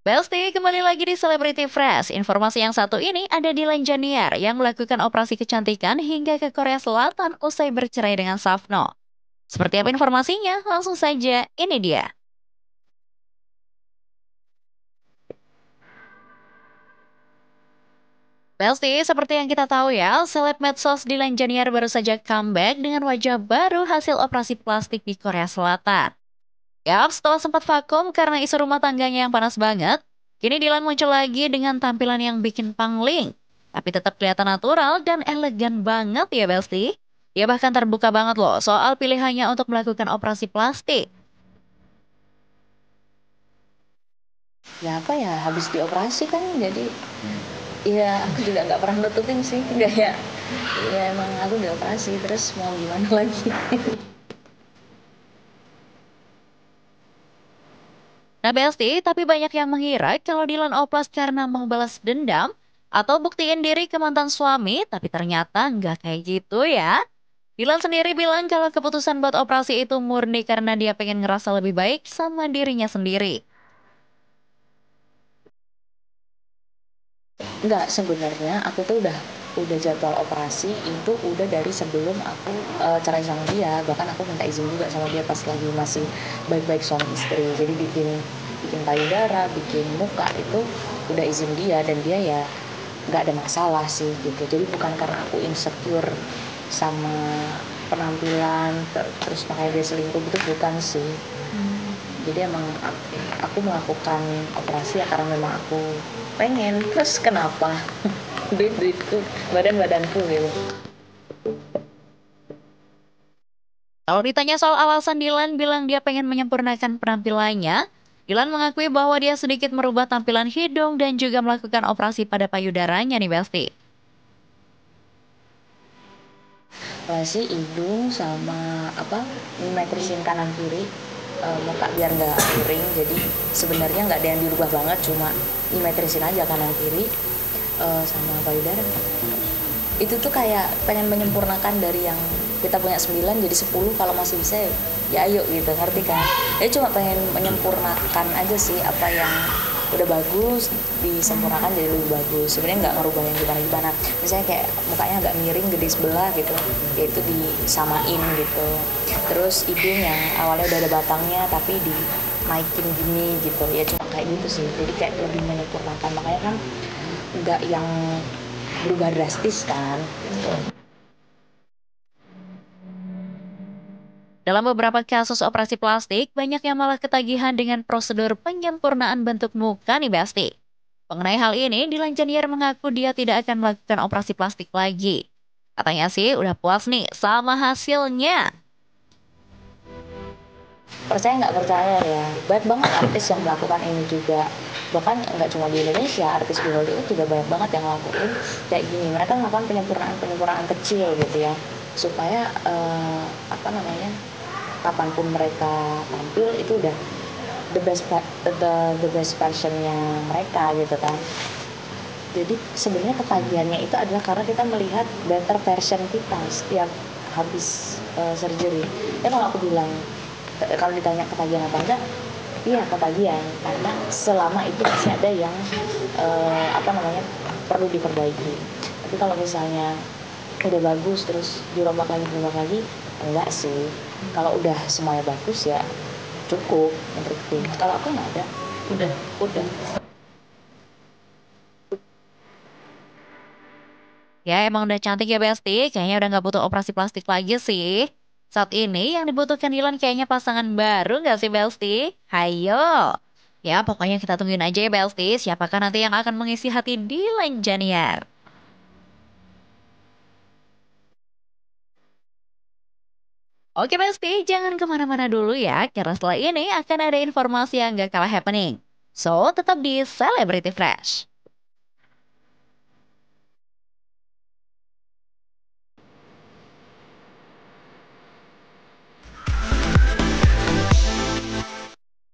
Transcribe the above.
Besti, kembali lagi di Celebrity Fresh. Informasi yang satu ini ada di Janier yang melakukan operasi kecantikan hingga ke Korea Selatan usai bercerai dengan Safno. Seperti apa informasinya? Langsung saja, ini dia. Besti, seperti yang kita tahu ya, seleb medsos Dilan Janier baru saja comeback dengan wajah baru hasil operasi plastik di Korea Selatan. Yap, setelah sempat vakum karena isu rumah tangganya yang panas banget, kini Dilan muncul lagi dengan tampilan yang bikin pangling. Tapi tetap kelihatan natural dan elegan banget ya, Besti. Dia bahkan terbuka banget loh soal pilihannya untuk melakukan operasi plastik. Ya apa ya, habis dioperasi kan, jadi ya aku juga nggak pernah nutupin sih. Nggak ya, ya emang aku dioperasi, terus mau gimana lagi. Nah, Besti, tapi banyak yang mengira kalau Dilan oplas karena mau balas dendam atau buktiin diri ke mantan suami, tapi ternyata nggak kayak gitu ya. Dilan sendiri bilang kalau keputusan buat operasi itu murni karena dia pengen ngerasa lebih baik sama dirinya sendiri. Nggak, sebenarnya aku tuh udah jadwal operasi itu udah dari sebelum aku cerai sama dia. Bahkan aku minta izin juga sama dia pas lagi masih baik-baik suami istri. Jadi bikin bikin payudara, bikin muka itu udah izin dia, dan dia ya nggak ada masalah sih gitu. Jadi bukan karena aku insecure sama penampilan, terus makanya dia selingkuh, gitu bukan sih. Jadi emang aku melakukan operasi ya karena memang aku pengen. Terus kenapa? Duitku, badanku gitu. Kalau ditanya soal alasan Dilan bilang dia pengen menyempurnakan penampilannya, Dilan mengakui bahwa dia sedikit merubah tampilan hidung dan juga melakukan operasi pada payudaranya nih Besti. Operasi hidung sama apa, metrisin kanan kiri, muka biar nggak miring. Jadi sebenarnya nggak ada yang dirubah banget, cuma dimetrisin aja kanan kiri, sama payudara. Itu tuh kayak pengen menyempurnakan dari yang kita punya 9 jadi 10. Kalau masih bisa ya ayo gitu, ngerti kan. Ya cuma pengen menyempurnakan aja sih, apa yang udah bagus disempurnakan jadi lebih bagus. Sebenarnya nggak ngerubah yang gimana gimana. Misalnya kayak mukanya agak miring gede sebelah gitu, ya itu disamain gitu. Terus hidung yang awalnya udah ada batangnya tapi dinaikin gini gitu, ya cuma kayak gitu sih. Jadi kayak lebih menyempurnakan, makanya kan nggak yang berubah drastis kan gitu. Dalam beberapa kasus operasi plastik, banyak yang malah ketagihan dengan prosedur penyempurnaan bentuk muka nih Besti. Mengenai hal ini, Dilan Janier mengaku dia tidak akan melakukan operasi plastik lagi. Katanya sih udah puas nih sama hasilnya. Percaya nggak percaya ya, banyak banget artis yang melakukan ini juga. Bahkan nggak cuma di Indonesia, artis di Hollywood juga banyak banget yang ngelakuin kayak gini. Mereka melakukan penyempurnaan penyempurnaan kecil gitu ya, supaya apa namanya, kapanpun mereka tampil itu udah the best versionnya mereka gitu kan. Jadi sebenarnya ketagihannya itu adalah karena kita melihat better version kita setiap habis surgery. Ya kalau aku bilang, kalau ditanya ketagihan apa enggak, iya ketagihan, karena selama itu masih ada yang apa namanya, perlu diperbaiki. Tapi kalau misalnya udah bagus terus dirombak lagi, enggak sih. Kalau udah semuanya bagus ya cukup menurutku. Kalau aku nggak ada, udah. Ya emang udah cantik ya Besti, kayaknya udah nggak butuh operasi plastik lagi sih. Saat ini yang dibutuhkan Dilan kayaknya pasangan baru nggak sih Besti? Hayo! Ya pokoknya kita tungguin aja ya Besti, siapakah nanti yang akan mengisi hati Dilan Janiar. Oke Besti, jangan kemana-mana dulu ya, karena setelah ini akan ada informasi yang gak kalah happening. So, tetap di Celebrity Fresh.